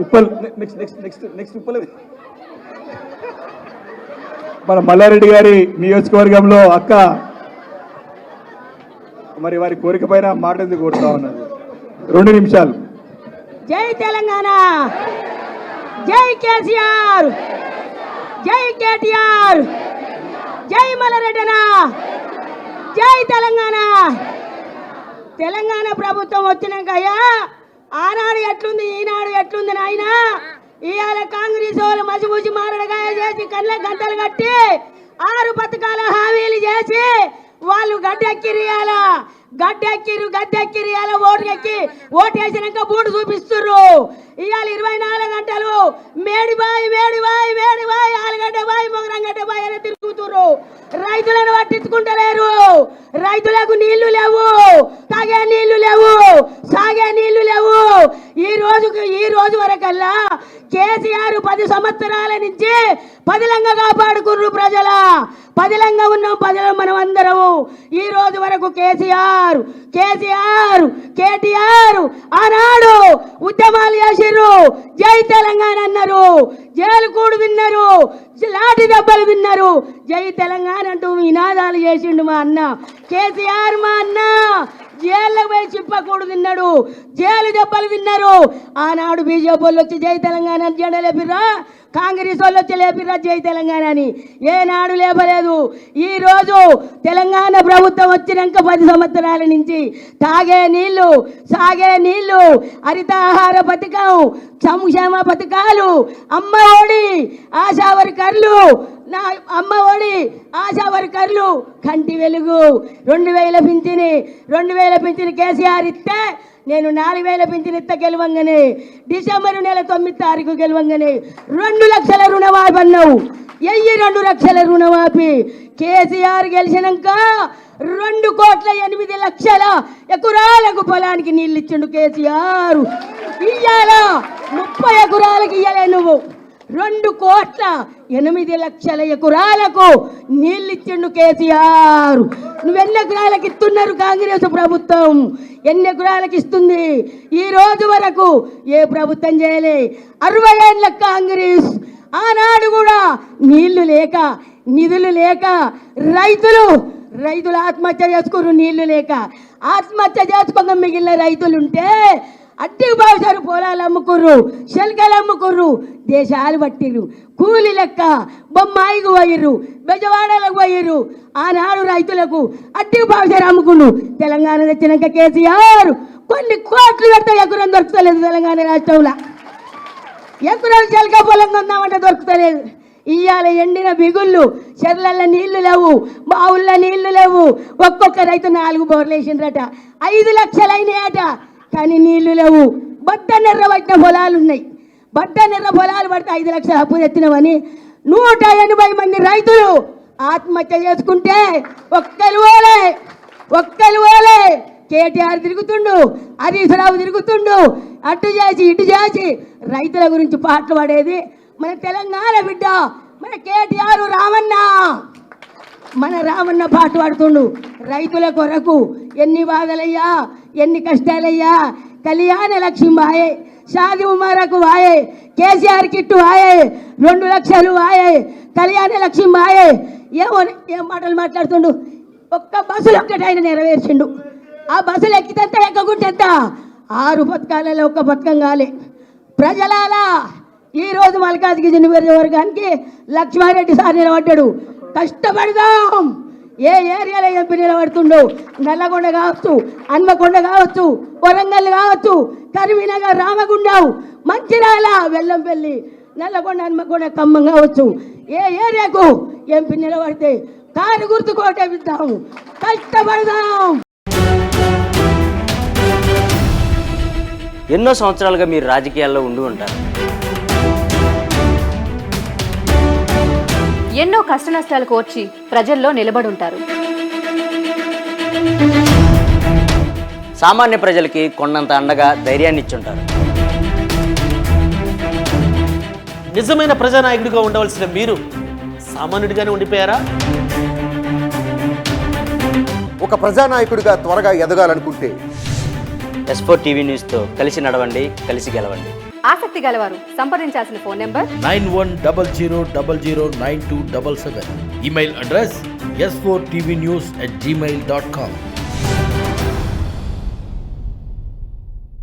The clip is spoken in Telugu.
ఉప్పల్ నెక్స్ట్ ఉప్పల్ మన మల్లారెడ్డి గారి నియోజకవర్గంలో అక్క మరి వారి కోరిక పైన మాట ఎందుకు కోరుతా ఉన్నది 2 నిమిషాలు. జై తెలంగాణ, జై కేసీఆర్, జై కేటీఆర్, జై మల్లారెడ్డనా, జై తెలంగాణ. తెలంగాణ ప్రభుత్వం వచ్చినాక అయ్యా ఆనాడు ఎట్లుంది ఈనాడు ఎట్లుంది నాయన. ఇవాళ కాంగ్రెస్ వాళ్ళు మసిపూసి మారడగాయ చేసి కళ్ళ గంటలు కట్టి 6 పథకాల హామీలు చేసి వాళ్ళు గడ్డెక్కిరియాల ఓటు వేసినాక బూటు చూపిస్తుర్రు. ఇవాళ 24 గంటలు మేడిబాయి ఆలుగడ్డ బాయి మొగరంగడ్డ బాయి అని తిరుగుతుర్రు. రైతులను పట్టించుకుంటలేరు. రైతులకు నీళ్లు లేవు, తాగే నీళ్లు లేవు, సాగే నీళ్లు లేవు. ఈ రోజు వరకల్లా కేసీఆర్ 10 సంవత్సరాల నుంచి పదిలంగా కాపాడుకుర్రు ప్రజల. పదిలంగా ఉన్నాం ప్రజలు మనం అందరం. ఈ రోజు వరకు కేటీఆర్ ఆనాడు ఉద్యమాలు చేసిర్రు, జై తెలంగాణ అన్నారు, జైలు కూడు విన్నారు, లాఠీ దెబ్బలు విన్నారు, జై తెలంగాణ అంటూ నినాదాలు చేసిండు మా అన్న కేసీఆర్. మా అన్న జైళ్ళకు పోయి చిప్పకూడు తిన్నాడు, జైలు దెబ్బలు తిన్నారు. ఆనాడు బీజేపీ వాళ్ళు వచ్చి జై తెలంగాణ అని జెండా లేపిర్రా, కాంగ్రెస్ వాళ్ళు వచ్చి లేపిర్రా జై తెలంగాణ అని. ఏనాడు లేపలేదు. ఈ రోజు తెలంగాణ ప్రభుత్వం వచ్చినాక 10 సంవత్సరాల నుంచి తాగే నీళ్లు, సాగే నీళ్లు, హరితాహార పథకం, సంక్షేమ పథకాలు, అమ్మ ఒడి, ఆశా వర్కర్లు, అమ్మ ఒడి, ఆశా వర్కర్లు, కంటి వెలుగు, 2000 పింఛని కేసీఆర్ ఇస్తే నేను 4000 పింఛను ఇస్తా గెలవంగానే. డిసెంబర్ నెల 9 తారీఖు గెలవంగానే 2 లక్షల రుణమాఫీ అన్నావు. 2 లక్షల రుణమాఫీ. కేసీఆర్ గెలిచినాక 2,08,00,000 ఎకరాలకు పొలానికి నీళ్ళు ఇచ్చిండు కేసీఆర్. ఇయ్యాల 30 ఎకరాలకు ఇయ్యలే నువ్వు. 2,08,00,000 ఎకరాలకు నీళ్ళు ఇచ్చిండు కేసీఆర్. నువ్వెన్ని ఎకరాలకు ఇస్తున్నారు కాంగ్రెస్ ప్రభుత్వం? ఎన్ని ఎకరాలకు ఇస్తుంది? ఈ రోజు వరకు ఏ ప్రభుత్వం చేయలే. 60 ఏళ్ళ కాంగ్రెస్. ఆనాడు కూడా నీళ్లు లేక, నిధులు లేక రైతులు ఆత్మహత్య చేసుకున్నారు. నీళ్లు లేక ఆత్మహత్య చేసుకోక మిగిలిన రైతులుంటే అడ్డికి బాగుసారు పొలాలు అమ్ముకుర్రు, శల్కలు అమ్ముకుర్రు, దేశాలు పట్టిర్రు. కూలి లెక్క బొమ్మాయికి పోయిర్రు, బెజవాడలకు పోయిర్రు. ఆనాడు రైతులకు అడ్డికి బాగుసారు అమ్ముకున్నారు. తెలంగాణ తెచ్చినాక కేసీఆర్ కొన్ని కోట్లు పెడితే ఎకరం దొరుకుతలేదు తెలంగాణ రాష్ట్రంలో. ఎకరం శల్క పొలం కొందామంటే దొరుకుతలేదు. ఇవాళ ఎండిన బిగుళ్ళు, చెర్లల్లో నీళ్లు లేవు, బావుల్లో నీళ్లు లేవు. ఒక్కొక్క రైతు 4 బోర్లు వేసిండ్రట, 5 లక్షలు అయినాయట. కానీ నీళ్లు లేవు. బద్దనెర్ర పట్టిన పొలాలు ఉన్నాయి. బద్దనెర్ర పొలాలు పడితే 5 లక్షలు అప్పు తెచ్చినవని 180 మంది రైతులు ఆత్మహత్య చేసుకుంటే ఒక్కలు ఓలే కేటీఆర్ తిరుగుతుండు, హరీష్ రావు తిరుగుతుండు, అటు చేసి ఇటు చేసి రైతుల గురించి పాటలు పాడేది మన తెలంగాణ బిడ్డ, మన కేటీఆర్ రామన్న పాట పాడుతుండు. రైతుల కొరకు ఎన్ని బాధలయ్యా, ఎన్ని కష్టాలయ్యా. కళ్యాణ లక్ష్మి వాయే, షాది ఉమరకు వాయే, కేసీఆర్ కిట్టు వాయే, 2 లక్షలు వాయే, కళ్యాణ లక్ష్మి వాయే. ఏం మాటలు మాట్లాడుతుండు. ఒక్క బస్సులు ఒక్కటి ఆయన నెరవేర్చిండు. ఆ బస్సులు ఎక్కితెంత ఎక్కకుంటెంత 6 పథకాలలో ఒక్క పథకం కాలే. ప్రజలాలా ఈరోజు మల్కాజ్గిరి నియోజకవర్గానికి లక్ష్మారెడ్డి సార్ నిలబడ్డాడు. కష్టపడదాం. ఏ ఏరియాలో ఎంపీ నిలబడుతుండో, నల్లగొండ కావచ్చు, హన్మకొండ కావచ్చు, వరంగల్ కావచ్చు, కరీంనగర్, రామగుండం, మంచిర్యాల, వెల్లంపల్లి, నల్లగొండ, హన్మకొండ, ఖమ్మం కావచ్చు. ఏ ఏరియాకు ఎంపీ నిలబడితే కారు గుర్తు కోటేపిద్దాం. కష్టపడదాం. ఎన్నో సంవత్సరాలుగా మీరు రాజకీయాల్లో ఉండి ఉంటారు. ఎన్నో కష్టనష్టాలు కోర్చి ప్రజల్లో నిలబడుంటారు. సామాన్య ప్రజలకి కొండంత అండగా ధైర్యాన్ని ఇచ్చుంటారు. నిజమైన ప్రజానాయకుడిగా ఉండవలసిన మీరు సామాన్యుడిగానే ఉండిపోయారా? ఒక ప్రజానాయకుడిగా త్వరగా ఎదగాలనుకుంటే S4 టీవీ న్యూస్తో కలిసి నడవండి, కలిసి గెలవండి. ఆసక్తి గలవారు సంప్రదించాల్సిన phone number 9100009277. Email address s4tvnews@gmail.com.